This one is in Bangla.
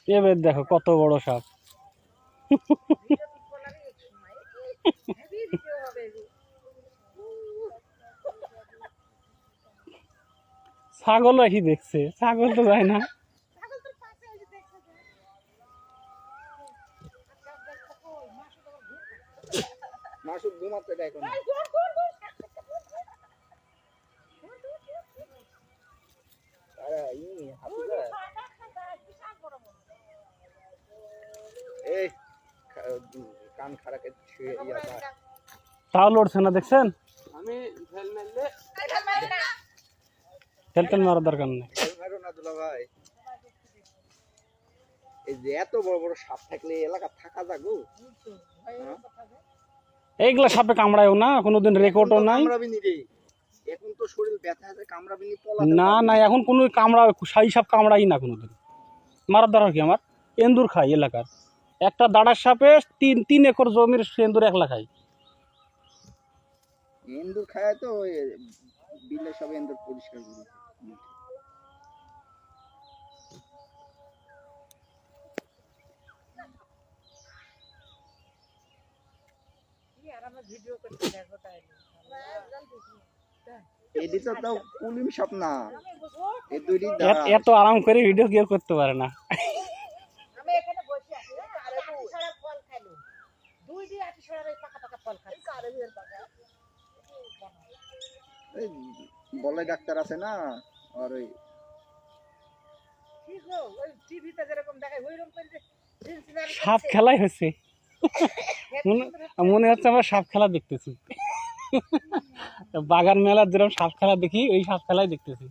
এবার দেখো কত বড় সাপ। ছাগল এসে দেখছে, ছাগল তো যায় না। মাসুদ ঘুমাতে দেয় কোন এই কান খারাপ তাও লড়ছে না, দেখছেন? আমি ফেল মারলে ফেলতেন মারার দরকার নেই। মারো না দুলা ভাই। এই যে এত বড় বড় সাপ থাকলে এলাকা থাকা যাগো। এইগুলা সাপে কামড়ায়ও না, কোনোদিন রেকর্ডও নাই। এখন তো শরীর ব্যথা আছে, কামড়াবি নি পলা না না, এখন কোনো কামড়া সাই সাপ কামড়াই না কোনোদিন। মারার দরকার কি আমার? এন্দুর খাই এলাকার। একটা দাঁড়ার সাপে 3 একর জমির এন্দুর একলা খাই। এন্দুর খায় তো বিলে সব এন্দুর পরিষ্কার করি। এত আরাম করে ভিডিও কেউ করতে পারে না। বলে ডাক্তার আছে না, আর ওই সাপ খেলাই হচ্ছে। মনে হচ্ছে আমরা সাপ খেলা দেখতেছি। বাগান মেলার যেরকম সাপ খেলা দেখি, ওই সাপ খেলাই দেখতেছি।